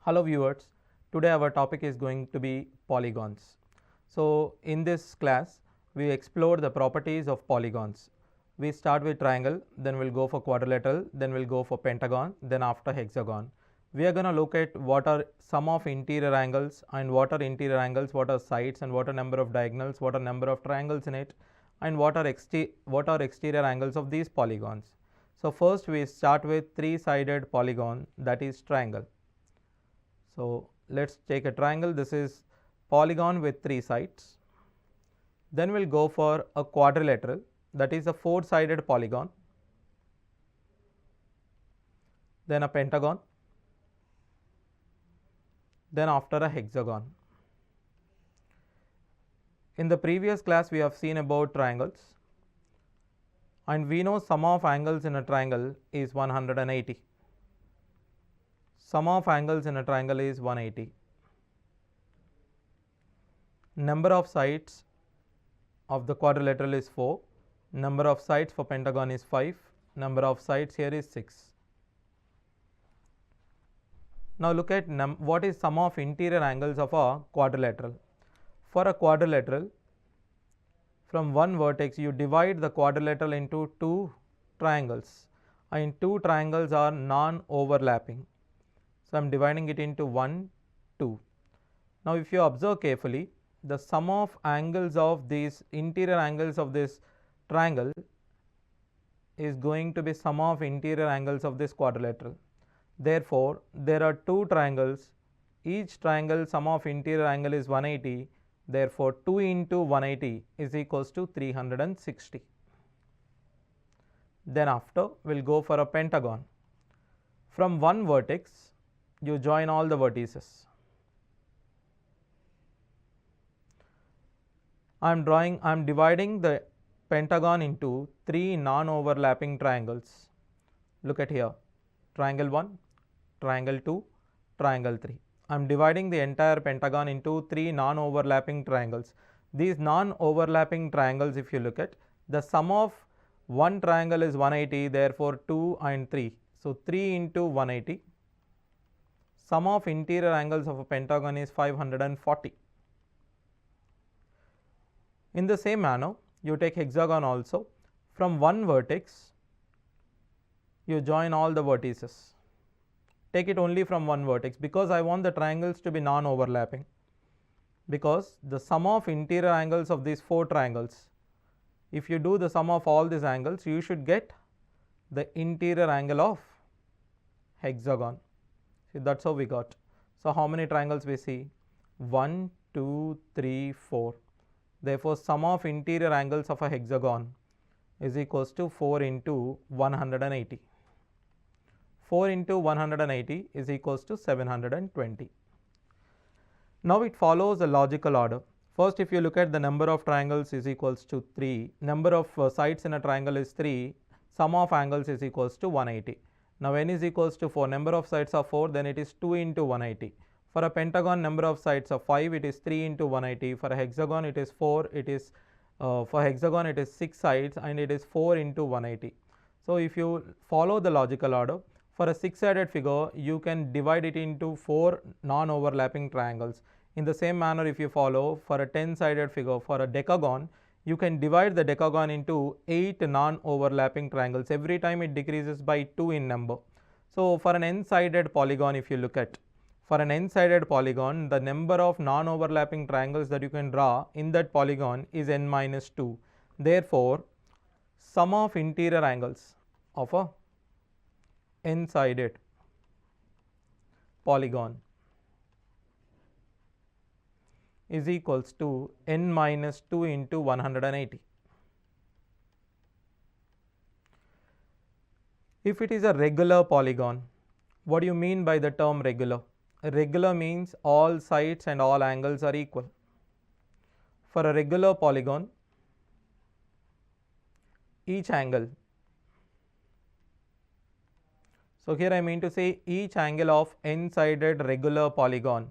Hello viewers, today our topic is going to be polygons. So in this class we explore the properties of polygons. We start with triangle, then we'll go for quadrilateral, then we'll go for pentagon, then after hexagon. We are going to look at what are sum of interior angles and what are interior angles, what are sides and what are number of diagonals, what are number of triangles in it, and what are exterior angles of these polygons. So first we start with three-sided polygon, that is triangle. So let's take a triangle. This is polygon with three sides. Then we'll go for a quadrilateral, that is a four-sided polygon. Then a pentagon. Then after a hexagon. In the previous class we have seen about triangles, and we know sum of angles in a triangle is 180. Sum of angles in a triangle is 180. Number of sides of the quadrilateral is 4. Number of sides for pentagon is 5. Number of sides here is 6. Now look at what is sum of interior angles of a quadrilateral. For a quadrilateral, from one vertex you divide the quadrilateral into two triangles, and two triangles are non-overlapping. So I am dividing it into 1, 2. Now if you observe carefully, the sum of angles of these interior angles of this triangle is going to be sum of interior angles of this quadrilateral. Therefore, there are two triangles, each triangle sum of interior angle is 180, therefore 2 into 180 is equals to 360. Then after we will go for a pentagon. From one vertex you join all the vertices. I am dividing the pentagon into three non-overlapping triangles. Look at here, triangle 1, triangle 2, triangle 3. I am dividing the entire pentagon into three non-overlapping triangles. These non-overlapping triangles, if you look at, the sum of one triangle is 180, therefore 2 and 3. So 3 into 180. Sum of interior angles of a pentagon is 540. In the same manner, you take hexagon also. From one vertex, you join all the vertices. Take it only from one vertex, because I want the triangles to be non-overlapping. Because the sum of interior angles of these four triangles, if you do the sum of all these angles, you should get the interior angle of hexagon. See, that's how we got. So how many triangles we see? 1, 2, 3, 4. Therefore, sum of interior angles of a hexagon is equals to 4 into 180. 4 into 180 is equals to 720. Now it follows a logical order. First, if you look at the number of triangles is equals to 3, number of sides in a triangle is 3, sum of angles is equals to 180. Now n is equals to 4, number of sides are 4, then it is 2 into 180. For a pentagon, number of sides are 5, it is 3 into 180. For a hexagon it is 4, it is for hexagon it is 6 sides and it is 4 into 180. So if you follow the logical order, for a 6-sided figure you can divide it into 4 non-overlapping triangles. In the same manner, if you follow for a 10-sided figure, for a decagon, you can divide the decagon into 8 non-overlapping triangles. Every time it decreases by 2 in number. So for an n-sided polygon, if you look at, for an n-sided polygon, the number of non-overlapping triangles that you can draw in that polygon is n minus 2. Therefore, sum of interior angles of a n-sided polygon is equals to n minus 2 into 180. If it is a regular polygon, what do you mean by the term regular? Regular means all sides and all angles are equal. For a regular polygon, each angle, so here I mean to say each angle of n-sided regular polygon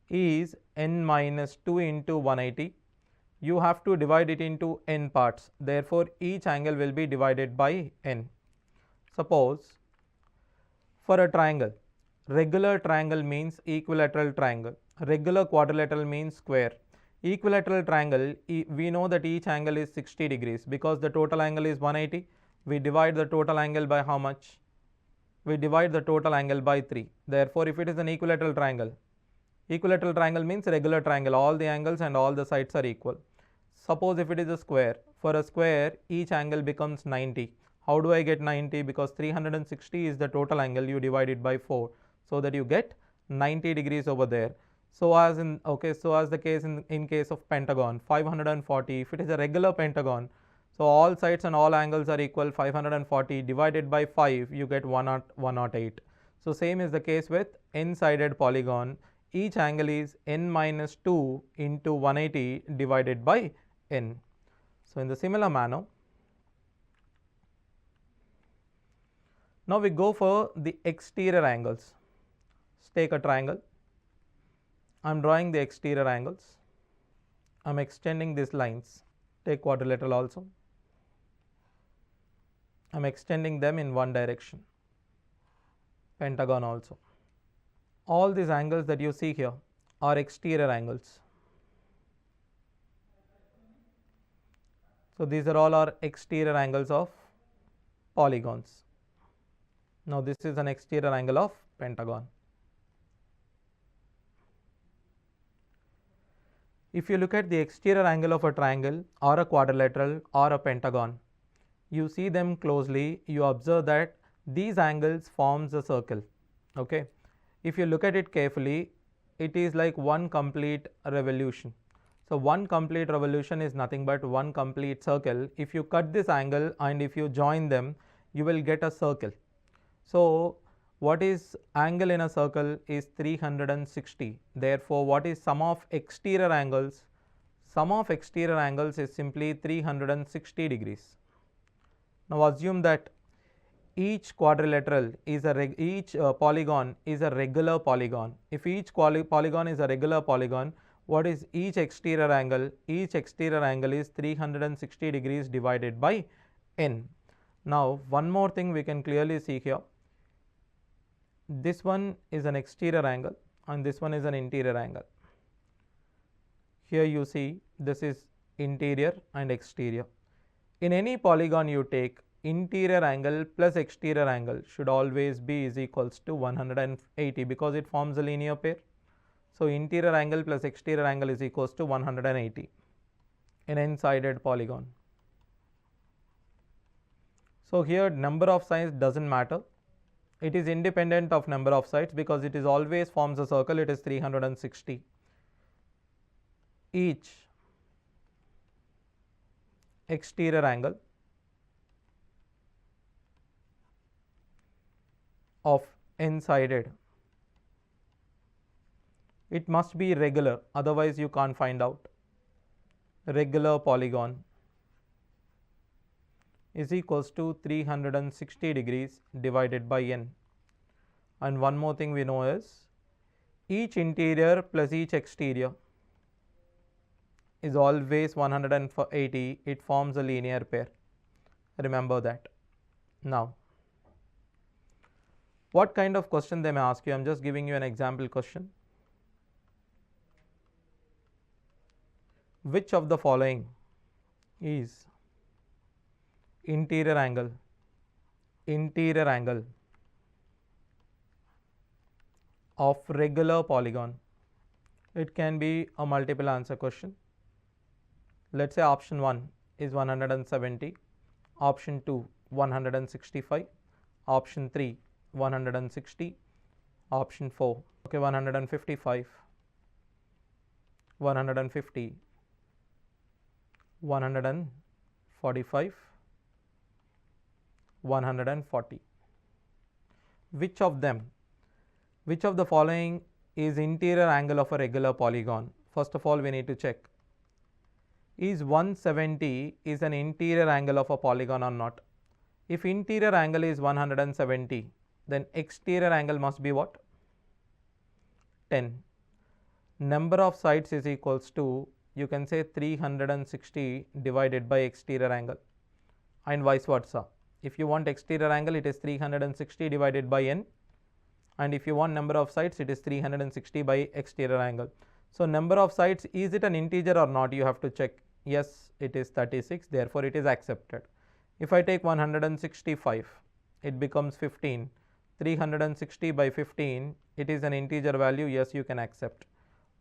is n minus 2 into 180. You have to divide it into n parts. Therefore, each angle will be divided by n. Suppose for a triangle, Regular triangle means equilateral triangle. Regular quadrilateral means square. Equilateral triangle, we know that each angle is 60 degrees because the total angle is 180. We divide the total angle by how much? We divide the total angle by 3. Therefore, if it is an equilateral triangle means regular triangle. All the angles and all the sides are equal. Suppose if it is a square. For a square, each angle becomes 90. How do I get 90? Because 360 is the total angle. You divide it by 4 so that you get 90 degrees over there. So as the case in case of pentagon, 540, if it is a regular pentagon, so all sides and all angles are equal. 540 divided by 5, you get 108. So same is the case with n-sided polygon. Each angle is n minus 2 into 180 divided by n. So in the similar manner, now we go for the exterior angles. Let's take a triangle. I am drawing the exterior angles. I am extending these lines. Take quadrilateral also. I am extending them in one direction. Pentagon also. All these angles that you see here are exterior angles. So these are all our exterior angles of polygons. Now this is an exterior angle of pentagon. If you look at the exterior angle of a triangle or a quadrilateral or a pentagon, you see them closely, you observe that these angles forms a circle. Okay. If you look at it carefully, it is like one complete revolution. So one complete revolution is nothing but one complete circle. If you cut this angle and if you join them, you will get a circle. So what is angle in a circle is 360. Therefore, what is sum of exterior angles? Sum of exterior angles is simply 360 degrees. Now assume that each quadrilateral is each polygon is a regular polygon. If each polygon is a regular polygon, what is each exterior angle? Each exterior angle is 360 degrees divided by n. Now one more thing we can clearly see here. This one is an exterior angle and this one is an interior angle. Here you see this is interior and exterior. In any polygon you take, interior angle plus exterior angle should always be is equals to 180 because it forms a linear pair. So interior angle plus exterior angle is equals to 180 in n-sided polygon. So here number of sides doesn't matter. It is independent of number of sides because it is always forms a circle. It is 360. Each exterior angle of n-sided, it must be regular, otherwise you can't find out. Regular polygon is equals to 360 degrees divided by n. And one more thing we know is each interior plus each exterior is always 180. It forms a linear pair. Remember that. Now, what kind of question they may ask you? I am just giving you an example question. Which of the following is interior angle of regular polygon? It can be a multiple answer question. Let's say option 1 is 170, option 2 165, option 3 160, option 4 155, 150, 145, 140. Which of the following is interior angle of a regular polygon? First of all, we need to check, is 170 is an interior angle of a polygon or not? If interior angle is 170, then exterior angle must be what? 10. Number of sides is equals to, you can say 360 divided by exterior angle, and vice versa. If you want exterior angle, it is 360 divided by n, and if you want number of sides, it is 360 by exterior angle. So number of sides, is it an integer or not? You have to check. Yes, it is 36, therefore it is accepted. If I take 165, it becomes 15. 360 by 15, it is an integer value. Yes, you can accept.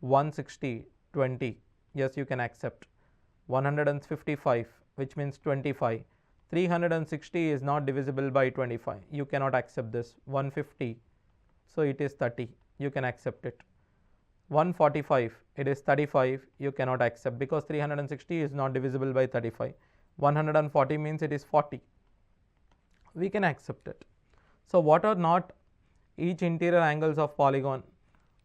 160, 20. Yes, you can accept. 155, which means 25. 360 is not divisible by 25. You cannot accept this. 150, so it is 30. You can accept it. 145, it is 35. You cannot accept because 360 is not divisible by 35. 140 means it is 40. We can accept it. So what are not each interior angles of polygon?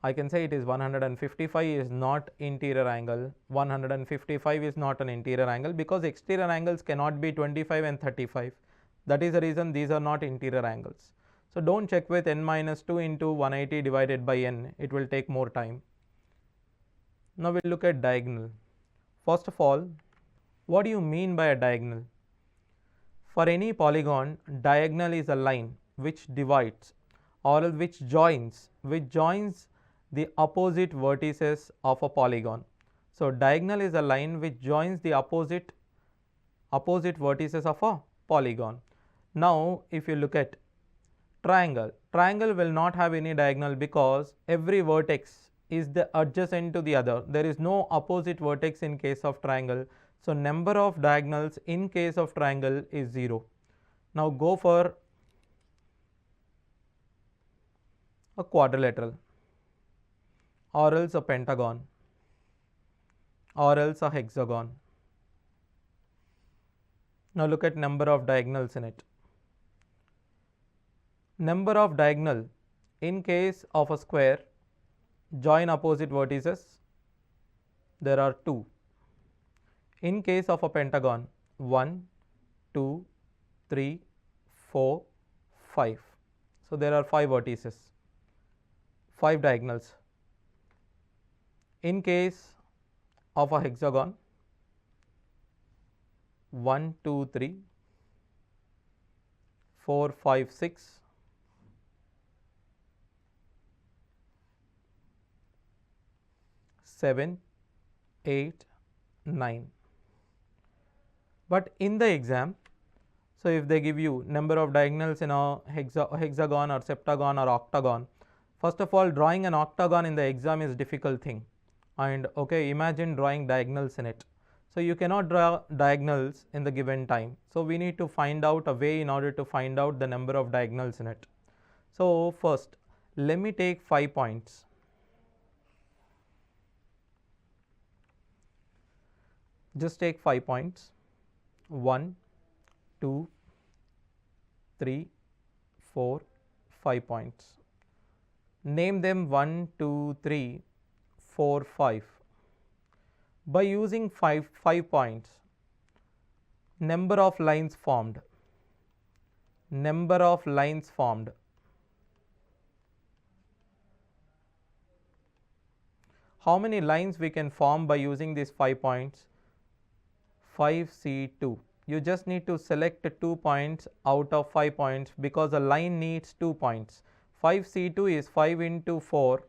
I can say it is 155 is not interior angle, 155 is not an interior angle because exterior angles cannot be 25 and 35. That is the reason these are not interior angles. So don't check with n minus 2 into 180 divided by n, it will take more time. Now we'll look at diagonal. First of all, what do you mean by a diagonal? For any polygon, diagonal is a line which divides or which joins the opposite vertices of a polygon. So diagonal is a line which joins the opposite vertices of a polygon. Now if you look at triangle will not have any diagonal because every vertex is the adjacent to the other. There is no opposite vertex in case of triangle. So number of diagonals in case of triangle is 0. Now go for a quadrilateral, or else a pentagon, or else a hexagon. Now look at number of diagonals in it. Number of diagonal in case of a square, join opposite vertices, there are 2. In case of a pentagon, 1, 2, 3, 4, 5. So there are 5 vertices, 5 diagonals. In case of a hexagon, 1, 2, 3, 4, 5, 6, 7, 8, 9. But in the exam, so if they give you number of diagonals in a hexagon or septagon or octagon, first of all, drawing an octagon in the exam is difficult thing. And okay, imagine drawing diagonals in it. So you cannot draw diagonals in the given time. So we need to find out a way in order to find out the number of diagonals in it. So first, let me take 5 points. Just take 5 points. 1, 2, 3, 4, 5 points. Name them 1, 2, 3, 4, 5. By using 5 points, number of lines formed. Number of lines formed. How many lines we can form by using these 5 points? 5C2. You just need to select 2 points out of 5 points because a line needs 2 points. 5C2 is 5 into 4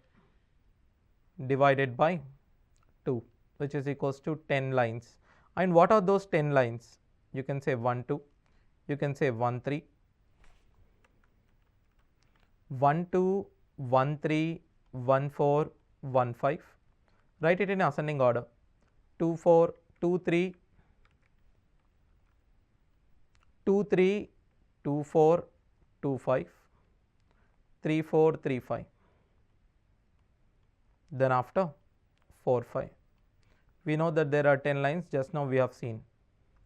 divided by 2, which is equals to 10 lines. And what are those 10 lines? You can say 1, 2, you can say 1, 3, 1, 2, 1, 3, 1, 4, 1, 5. Write it in ascending order. 2, 4, 2, 3, 2, 3, 2, 4, 2, 5, 3, 4, 3, 5. Then after 4, 5. We know that there are 10 lines, just now we have seen.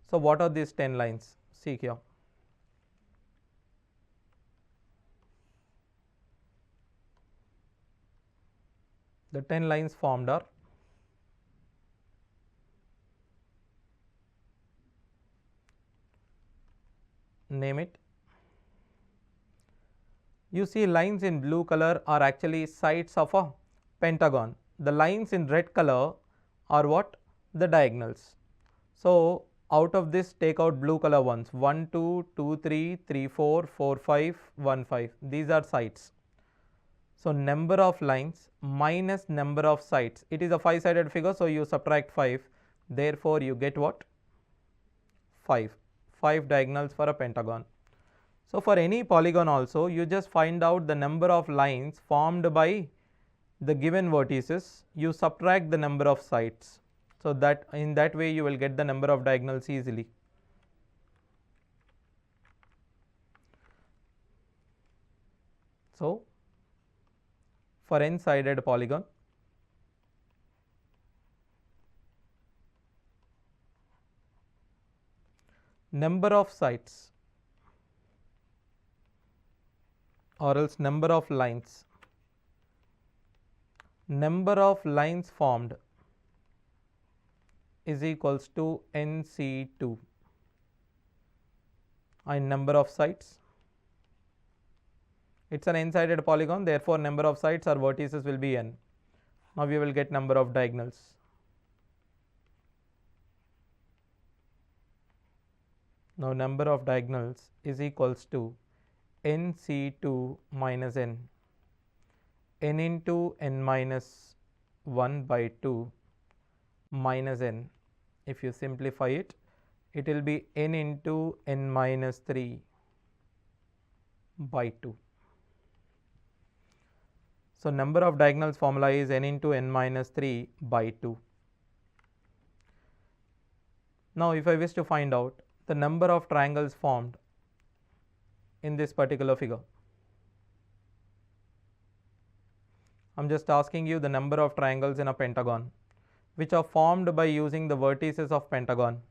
So what are these 10 lines? See here. The 10 lines formed are name it. You see lines in blue color are actually sides of a pentagon. The lines in red color are what? The diagonals. So out of this take out blue color ones. 1, 2, 2, 3, 3, 4, 4, 5, 1, 5. These are sides. So number of lines minus number of sides. It is a 5-sided figure, so you subtract 5. Therefore, you get what? 5. 5 diagonals for a pentagon. So for any polygon also, you just find out the number of lines formed by the given vertices. You subtract the number of sides. So that in that way you will get the number of diagonals easily. So for n-sided polygon, number of sides or else number of lines formed is equals to 𝗳c2 and number of sides. It's an n-sided polygon, therefore number of sides or vertices will be n. Now we will get number of diagonals. Now number of diagonals is equals to 𝗳c2 minus n into n minus 1 by 2 minus n. If you simplify it, it will be n into n minus 3 by 2. So number of diagonals formula is n into n minus 3 by 2. Now if I wish to find out the number of triangles formed in this particular figure, I am just asking you the number of triangles in a pentagon which are formed by using the vertices of pentagon.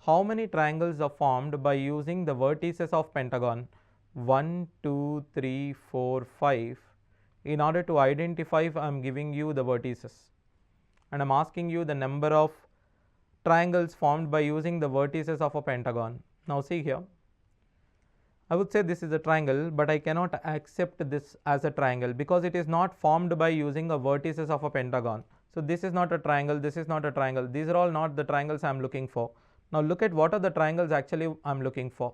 How many triangles are formed by using the vertices of pentagon? 1, 2, 3, 4, 5. In order to identify, I am giving you the vertices and I am asking you the number of triangles formed by using the vertices of a pentagon. Now see here, I would say this is a triangle, but I cannot accept this as a triangle because it is not formed by using the vertices of a pentagon. So this is not a triangle, this is not a triangle. These are all not the triangles I am looking for. Now look at what are the triangles actually I am looking for.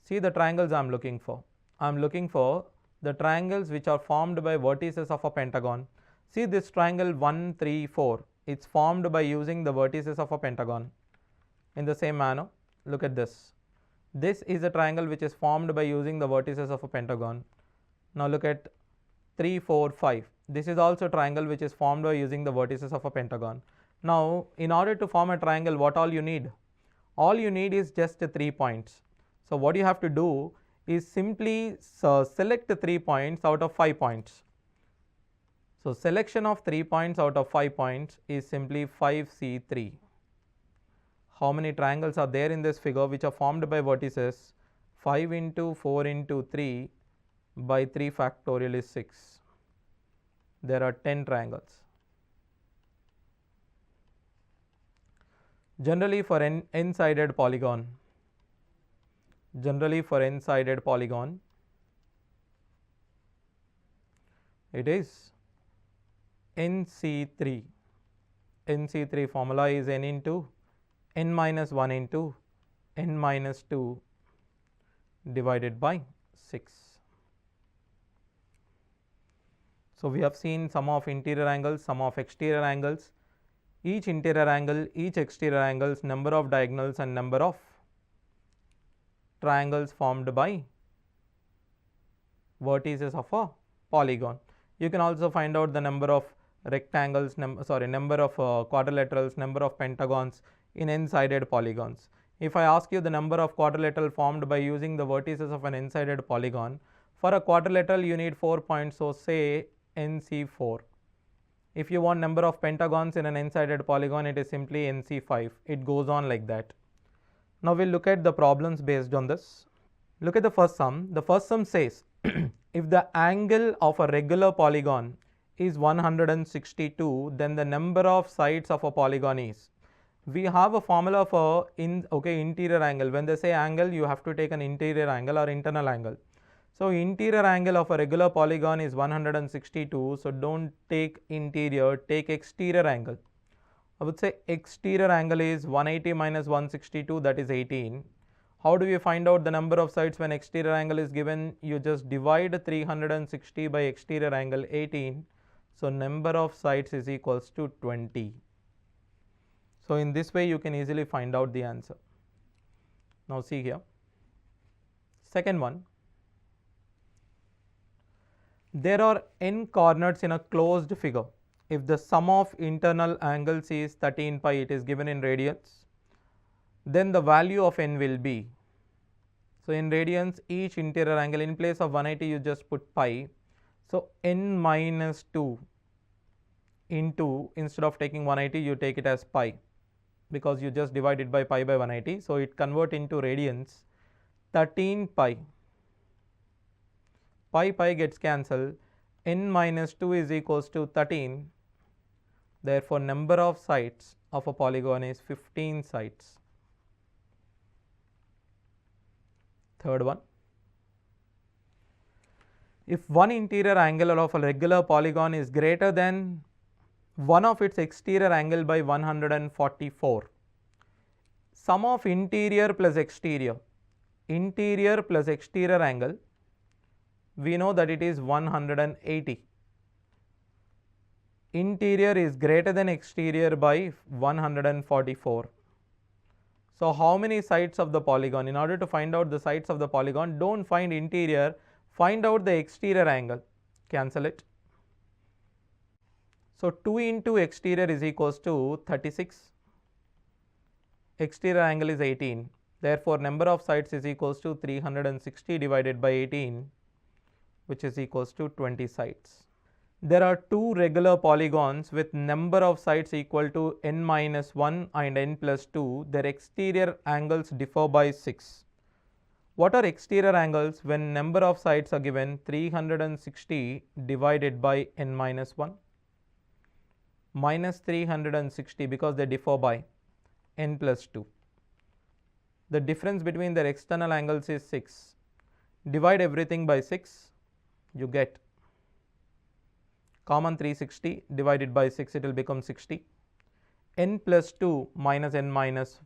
See the triangles I am looking for. I am looking for the triangles which are formed by vertices of a pentagon. See this triangle 1, 3, 4. It's formed by using the vertices of a pentagon. In the same manner, look at this. This is a triangle which is formed by using the vertices of a pentagon. Now look at 3, 4, 5. This is also a triangle which is formed by using the vertices of a pentagon. Now in order to form a triangle, what all you need? All you need is just 3 points. So what you have to do is simply select 3 points out of 5 points. So selection of 3 points out of 5 points is simply 5C3. How many triangles are there in this figure which are formed by vertices? 5 into 4 into 3 by 3 factorial is 6. There are 10 triangles. Generally for n-sided polygon, it is 𝗳c3. 𝗳c3 formula is n into n minus 1 into n minus 2 divided by 6. So we have seen sum of interior angles, sum of exterior angles, each interior angle, each exterior angles, number of diagonals and number of triangles formed by vertices of a polygon. You can also find out the number of rectangles, number of quadrilaterals, number of pentagons in n-sided polygons. If I ask you the number of quadrilateral formed by using the vertices of an n-sided polygon, for a quadrilateral you need 4 points, so say 𝗳c4. If you want number of pentagons in an n-sided polygon, it is simply 𝗳c5. It goes on like that. Now we'll look at the problems based on this. Look at the first sum. The first sum says if the angle of a regular polygon is 162, then the number of sides of a polygon is. We have a formula for interior angle. When they say angle, you have to take an interior angle or internal angle. So interior angle of a regular polygon is 162. So don't take interior, take exterior angle. I would say exterior angle is 180 minus 162, that is 18. How do we find out the number of sides when exterior angle is given? You just divide 360 by exterior angle 18. So number of sides is equals to 20. So in this way you can easily find out the answer. Now see here. Second one. There are n corners in a closed figure. If the sum of internal angles is 13 pi, it is given in radians, then the value of n will be, so in radians each interior angle, in place of 180 you just put pi, so n minus 2 into, instead of taking 180 you take it as pi, because you just divide it by pi by 180, so it convert into radians. 13 pi, pi gets cancelled, n minus 2 is equals to 13, therefore number of sides of a polygon is 15 sides. Third one. If one interior angle of a regular polygon is greater than one of its exterior angle by 144, sum of interior plus exterior angle, we know that it is 180. Interior is greater than exterior by 144. So how many sides of the polygon? In order to find out the sides of the polygon, don't find interior, find out the exterior angle, cancel it. So 2 into exterior is equals to 36, exterior angle is 18, therefore number of sides is equals to 360 divided by 18, which is equals to 20 sides. There are two regular polygons with number of sides equal to n minus 1 and n plus 2. Their exterior angles differ by 6. What are exterior angles when number of sides are given? 360 divided by n minus 1 minus 360, because they differ by n plus 2. The difference between their external angles is 6. Divide everything by 6, you get common 360 divided by 6, it will become 60. N plus 2 minus n minus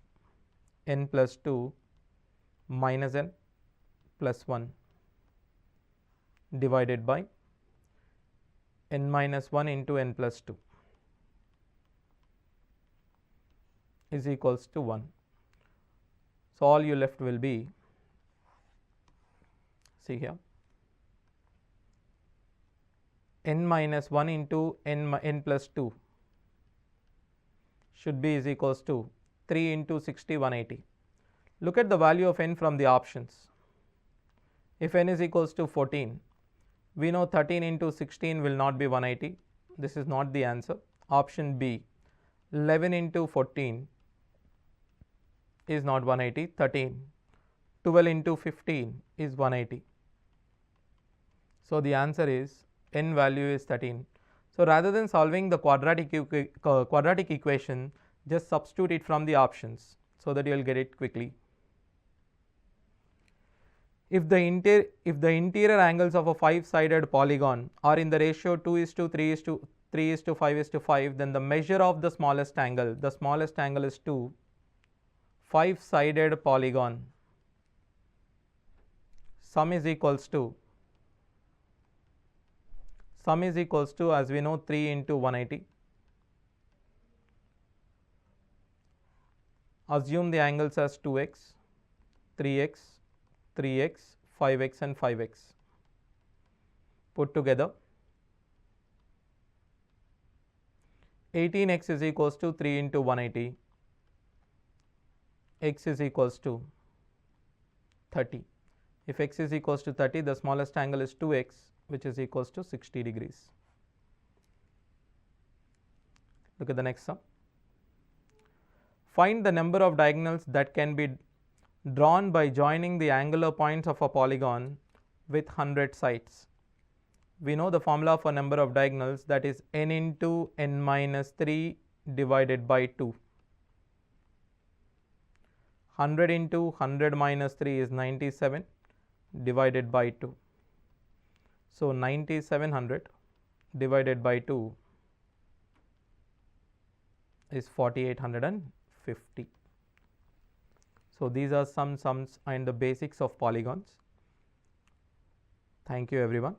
n plus 2 minus n plus 1 divided by n minus 1 into n plus 2 is equals to 1. So all you left will be, see here, n minus 1 into n plus 2 should be is equals to 3 into 60, 180. Look at the value of n from the options. If n is equals to 14, we know 13 into 16 will not be 180. This is not the answer. Option B, 11 into 14 is not 180, 13. 12 into 15 is 180. So the answer is n value is 13. So rather than solving the quadratic equation, just substitute it from the options so that you will get it quickly. If the interior angles of a 5-sided polygon are in the ratio 2:3:3:5:5, then the measure of the smallest angle is 2. 5-sided polygon, sum is equals to, as we know, 3 into 180. Assume the angles as 2x, 3x, 3x, 5x and 5x. Put together, 18x is equals to 3 into 180, x is equals to 30. If x is equals to 30, the smallest angle is 2x, which is equals to 60 degrees. Look at the next sum. Find the number of diagonals that can be drawn by joining the angular points of a polygon with 100 sides. We know the formula for number of diagonals, that is n into n minus 3 divided by 2. 100 into 100 minus 3 is 97 divided by 2. So 9700 divided by 2 is 4850. So, these are some sums and the basics of polygons. Thank you everyone.